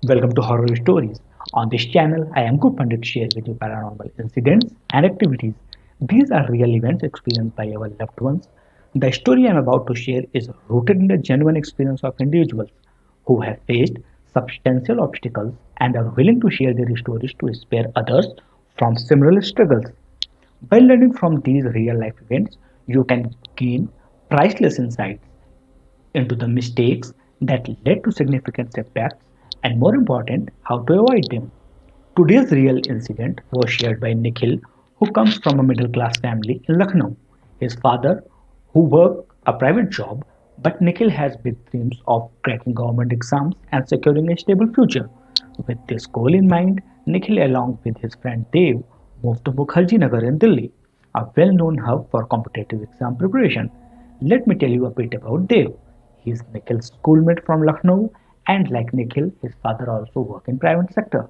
Welcome to Horror Stories. On this channel, I am Pandit share with you paranormal incidents and activities. These are real events experienced by our loved ones. The story I am about to share is rooted in the genuine experience of individuals who have faced substantial obstacles and are willing to share their stories to spare others from similar struggles. By learning from these real life events, you can gain priceless insights into the mistakes that led to significant setbacks and, more important, how to avoid them. Today's real incident was shared by Nikhil, who comes from a middle class family in Lucknow. His father, who worked a private job, but Nikhil has big dreams of cracking government exams and securing a stable future. With this goal in mind, Nikhil, along with his friend Dev, moved to Mukherjee Nagar in Delhi, a well known hub for competitive exam preparation. Let me tell you a bit about Dev. He is Nikhil's schoolmate from Lucknow, and like Nikhil, his father also worked in private sector.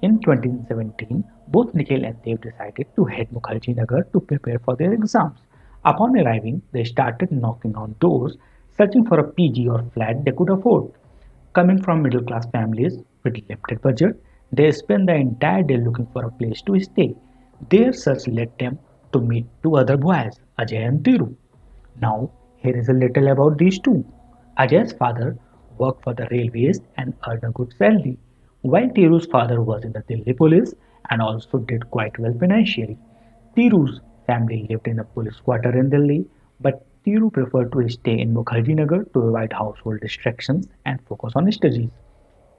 In 2017, both Nikhil and Dev decided to head Mukherjee Nagar to prepare for their exams. Upon arriving, they started knocking on doors, searching for a PG or flat they could afford. Coming from middle class families with limited budget, they spent the entire day looking for a place to stay. Their search led them to meet two other boys, Ajay and Thiru. Now, here is a little about these two. Ajay's father worked for the railways and earned a good salary, while Tiru's father was in the Delhi police and also did quite well financially. Tiru's family lived in a police quarter in Delhi, but Tiru preferred to stay in Mukherjee Nagar to avoid household distractions and focus on studies.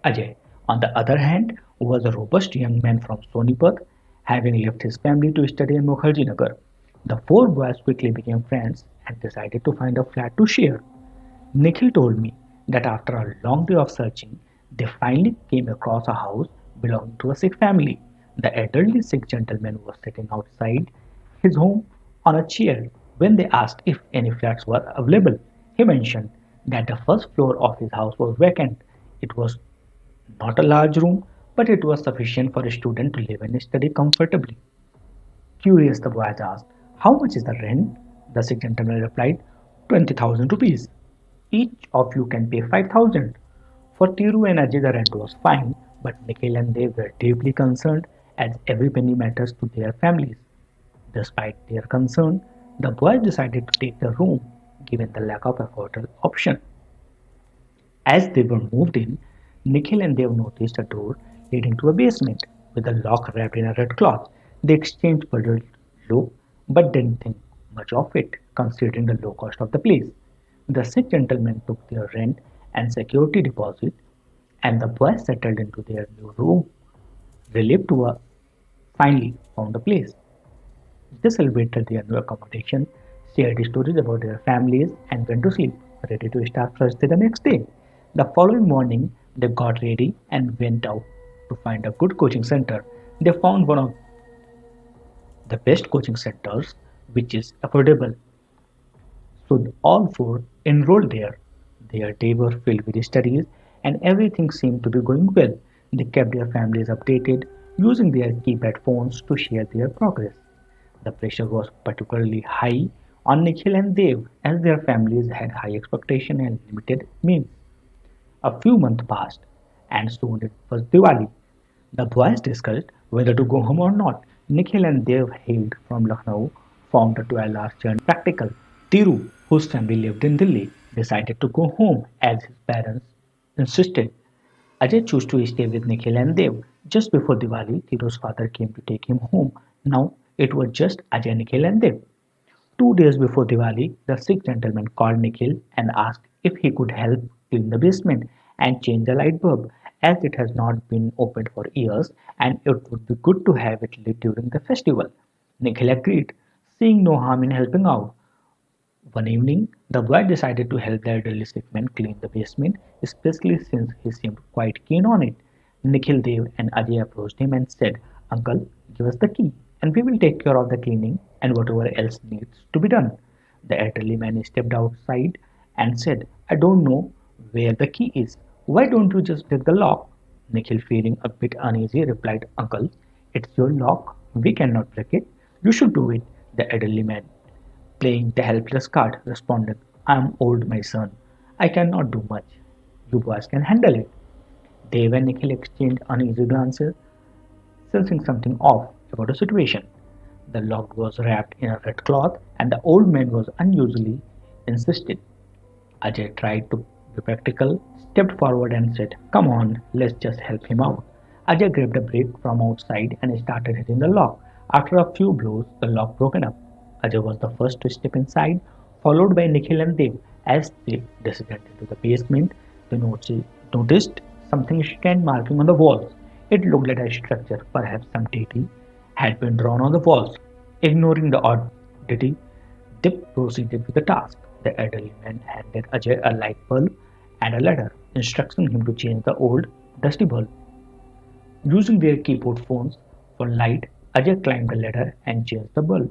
Ajay, on the other hand, was a robust young man from Sonipat, having left his family to study in Mukherjee Nagar. The four boys quickly became friends and decided to find a flat to share. Nikhil told me that after a long day of searching, they finally came across a house belonging to a Sikh family. The elderly Sikh gentleman was sitting outside his home on a chair when they asked if any flats were available. He mentioned that the first floor of his house was vacant. It was not a large room, but it was sufficient for a student to live and study comfortably. Curious, the boys asked, "How much is the rent?" The Sikh gentleman replied, 20,000 rupees. Each of you can pay 5,000. For Tiru and Ajay, the rent was fine, but Nikhil and they were deeply concerned as every penny matters to their families. Despite their concern, the boys decided to take the room, given the lack of affordable option. As they were moved in, Nikhil and Dev noticed a door leading to a basement with a lock wrapped in a red cloth. They exchanged puzzled look but didn't think much of it, considering the low cost of the place. The Sikh gentleman took their rent and security deposit, and the boys settled into their new room, relieved to finally found a place. They celebrated their new accommodation, shared stories about their families, and went to sleep, ready to start fresh the next day. The following morning, they got ready and went out to find a good coaching center. They found one of the best coaching centers, which is affordable. So all four enrolled there. Their day were filled with studies, and everything seemed to be going well. They kept their families updated, using their keypad phones to share their progress. The pressure was particularly high on Nikhil and Dev as their families had high expectations and limited means. A few months passed, and soon it was Diwali. The boys discussed whether to go home or not. Nikhil and Dev, hailed from Lucknow, found the 12 hours journey practical. Tiru, whose family lived in Delhi, decided to go home as his parents insisted. Ajay chose to stay with Nikhil and Dev. Just before Diwali, Tiru's father came to take him home. Now it was just Ajay, Nikhil, and Dev. 2 days before Diwali, the Sikh gentleman called Nikhil and asked if he could help clean the basement and change the light bulb, as it has not been opened for years and it would be good to have it lit during the festival. Nikhil agreed, seeing no harm in helping out. One evening, the boy decided to help the elderly sick man clean the basement, especially since he seemed quite keen on it. Nikhil Dev and Ajay approached him and said, "Uncle, give us the key, and we will take care of the cleaning and whatever else needs to be done." The elderly man stepped outside and said, "I don't know where the key is. Why don't you just break the lock?" Nikhil, feeling a bit uneasy, replied, "Uncle, it's your lock. We cannot break it. You should do it." The elderly man, playing the helpless card, responded, "I am old, my son. I cannot do much. You boys can handle it." Dev and Nikhil exchanged uneasy glances, sensing something off about the situation. The log was wrapped in a red cloth, and the old man was unusually insistent. Ajay tried to be practical, stepped forward and said, "Come on, let's just help him out." Ajay grabbed a brick from outside and started hitting the lock. After a few blows, the lock broken up. Ajay was the first to step inside, followed by Nikhil and Dev. As they descended into the basement, they noticed something strange marking on the walls. It looked like a structure, perhaps some deity, had been drawn on the walls. Ignoring the oddity, Dip proceeded with the task. The elderly man handed Ajay a light bulb and a ladder, instructing him to change the old, dusty bulb. Using their keyboard phones for light, Ajay climbed the ladder and changed the bulb.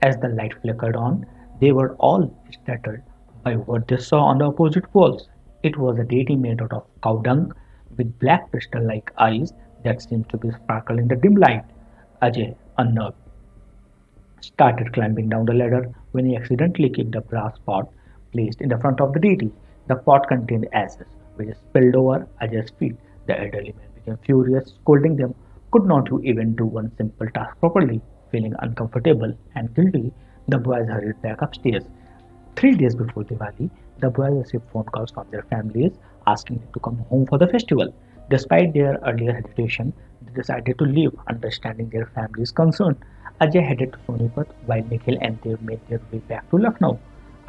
As the light flickered on, they were all startled by what they saw on the opposite walls. It was a deity made out of cow dung with black crystal-like eyes that seemed to be sparkle in the dim light. Ajay, unnerved, started climbing down the ladder when he accidentally kicked a brass pot placed in the front of the deity. The pot contained ashes, which spilled over Ajay's feet. The elderly man became furious, scolding them. Could not you even do one simple task properly? Feeling uncomfortable and guilty, the boys hurried back upstairs. 3 days before Diwali, the boys received phone calls from their families asking them to come home for the festival. Despite their earlier hesitation, they decided to leave, understanding their family's concern. Ajay headed to Sonipat while Nikhil and Dev made their way back to Lucknow.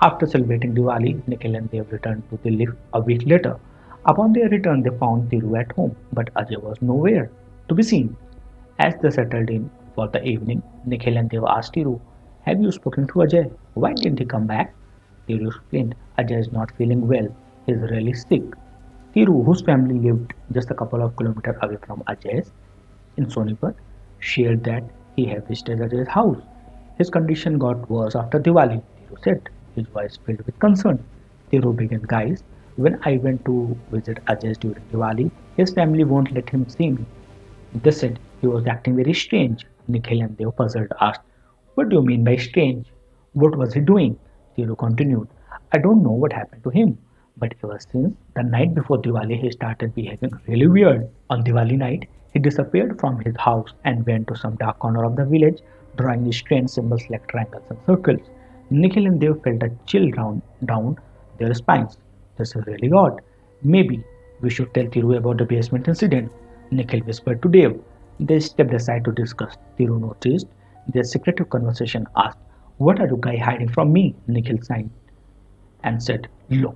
After celebrating Diwali, Nikhil and Dev returned to Delhi a week later. Upon their return, they found Thiru at home, but Ajay was nowhere to be seen. As they settled in for the evening, Nikhil and Dev asked Thiru, "Have you spoken to Ajay? Why didn't he come back?" Thiru explained, "Ajay is not feeling well. He is really sick." Thiru, whose family lived just a couple of kilometers away from Ajay's in Sonipat, shared that he had visited Ajay's house. His condition got worse after Diwali, Thiru said, his voice filled with concern. Thiru began, "Guys, when I went to visit Ajay during Diwali, his family won't let him see me. They said he was acting very strange." Nikhil and Dev, puzzled, asked, "What do you mean by strange? What was he doing?" Thiru continued, "I don't know what happened to him, but ever since the night before Diwali, he started behaving really weird. On Diwali night, he disappeared from his house and went to some dark corner of the village, drawing strange symbols like triangles and circles." Nikhil and Dev felt a chill down their spines. "This is really odd. Maybe we should tell Thiru about the basement incident," Nikhil whispered to Dev. They stepped aside to discuss. Thiru noticed their secretive conversation, asked, "What are you guys hiding from me?" Nikhil sighed and said, "Look,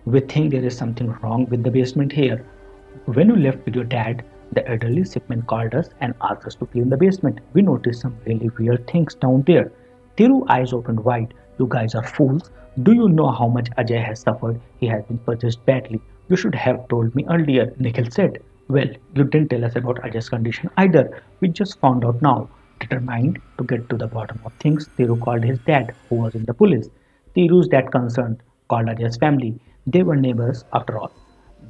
we think there is something wrong with the basement here. When you left with your dad, the elderly sick man called us and asked us to clean the basement. We noticed some really weird things down there." Thiru's eyes opened wide. "You guys are fools. Do you know how much Ajay has suffered? He has been possessed badly. You should have told me earlier," Nikhil said. "Well, you didn't tell us about Ajay's condition either. We just found out now." Determined to get to the bottom of things, Thiru called his dad, who was in the police. Thiru's dad, concerned, called Ajay's family. They were neighbors after all.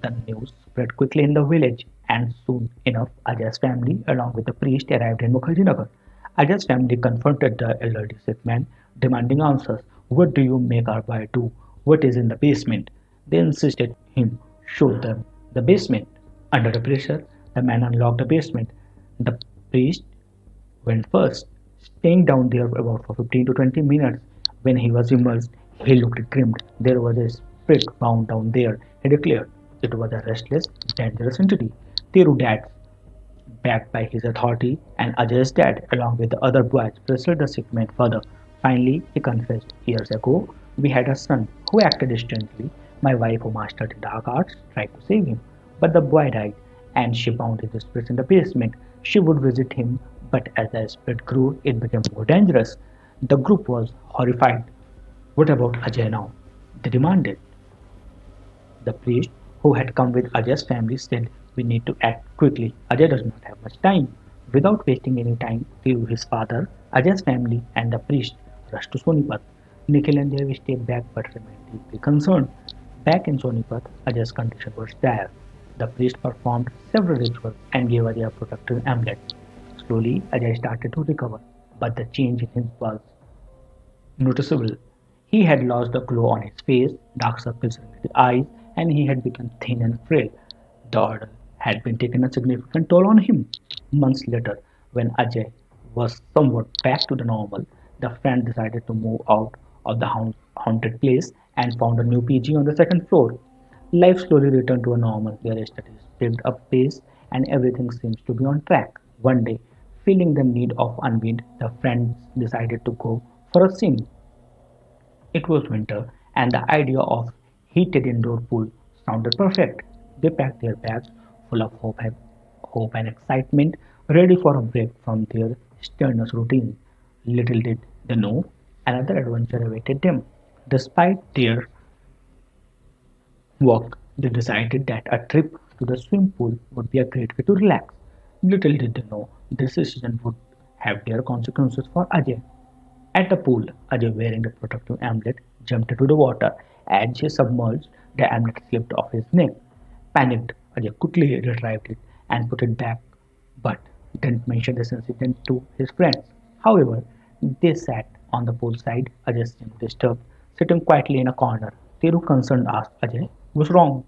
The news spread quickly in the village, and soon enough Ajay's family, along with the priest, arrived in Mukherjinagar. Ajay's family confronted the elderly sick man, demanding answers. "What do you make our boy do? What is in the basement?" They insisted him show them the basement. Under the pressure, the man unlocked the basement. The priest went first, staying down there about for 15 to 20 minutes. When he was immersed, he looked grim. "There was a spirit bound down there," he declared. "It was a restless, dangerous entity." Thiru dad, backed by his authority, and Ajay's dad, along with the other boys, pressured the sick man further. Finally, he confessed, "Years ago, we had a son who acted strangely. My wife, who mastered the dark arts, tried to save him, but the boy died, and she bound his spirit in the basement. She would visit him, but as the spirit grew, it became more dangerous." The group was horrified. "What about Ajay now?" they demanded. The priest, who had come with Ajay's family, said, "We need to act quickly. Ajay does not have much time." Without wasting any time, Thiru, his father, Ajay's family, and the priest rushed to Sonipat. Nikhil and Dev stayed back but remained deeply concerned. Back in Sonipat, Ajay's condition was dire. The priest performed several rituals and gave Ajay a protective amulet. Slowly, Ajay started to recover, but the change in him was noticeable. He had lost the glow on his face, dark circles in his eyes, and he had become thin and frail. The order had been taking a significant toll on him. Months later, when Ajay was somewhat back to the normal, the friend decided to move out of the haunted place and found a new PG on the second floor. Life slowly returned to a normal. Their studies picked up pace and everything seems to be on track. One day, feeling the need of unwind, the friends decided to go for a swim. It was winter, and the idea of heated indoor pool sounded perfect. They packed their bags full of hope and excitement, ready for a break from their strenuous routine. Little did they know, another adventure awaited them. Despite their walk, they decided that a trip to the swimming pool would be a great way to relax. Little did they know this decision would have dire consequences for Ajay. At the pool, Ajay, wearing the protective amulet, jumped into the water. As he submerged, the amulet slipped off his neck. Panicked, Ajay quickly retrieved it and put it back, but didn't mention this incident to his friends. However, they sat on the poolside. Ajay seemed disturbed, sitting quietly in a corner. Thiru, concerned, asked Ajay, "What's wrong?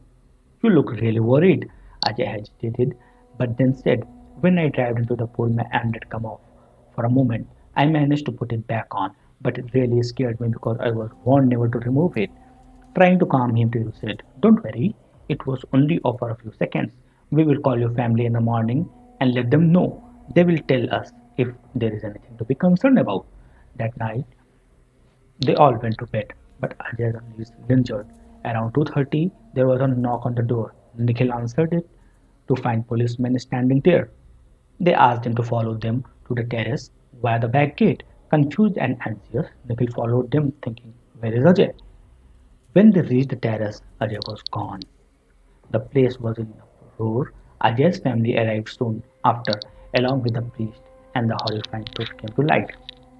You look really worried." Ajay hesitated, but then said, "When I dived into the pool, my amulet came off. For a moment, I managed to put it back on, but it really scared me because I was warned never to remove it." Trying to calm him, Tiru said, "Don't worry, it was only off for a few seconds. We will call your family in the morning and let them know. They will tell us if there is anything to be concerned about." That night, they all went to bed, but Ajay is injured. Around 2:30, there was a knock on the door. Nikhil answered it to find policemen standing there. They asked him to follow them to the terrace via the back gate. Confused and anxious, Nikhil followed them, thinking, "Where is Ajay?" When they reached the terrace, Ajay was gone. The place was in a roar. Ajay's family arrived soon after, along with the priest, and the horrifying truth came to light.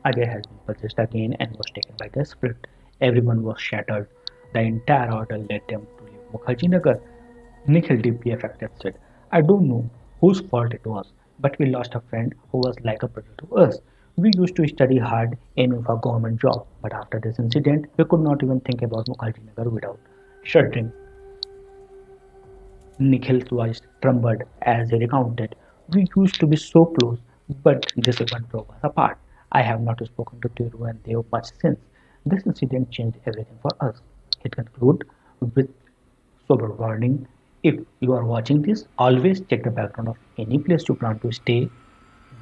Ajay had been possessed again and was taken by the spirit. Everyone was shattered. The entire order led them to leave Mukherjee Nagar. Nikhil, deeply affected, said, "I don't know whose fault it was, but we lost a friend who was like a brother to us. We used to study hard, aiming for a government job, but after this incident, we could not even think about Mukherjee Nagar without shuddering." Nikhil's voice trembled as he recounted, "We used to be so close, but this event broke us apart. I have not spoken to Tiru and Dev much since. This incident changed everything for us." He concluded with sober warning: if you are watching this, always check the background of any place you plan to stay,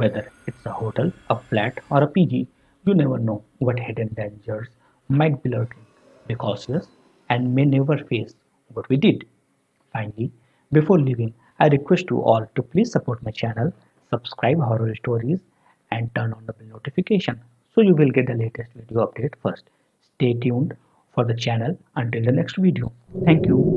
whether it's a hotel, a flat, or a PG. You never know what hidden dangers might be lurking. Be cautious and may never face what we did. Finally, before leaving, I request you all to please support my channel, subscribe horror stories, and turn on the bell notification so you will get the latest video update first. Stay tuned for the channel until the next video. Thank you.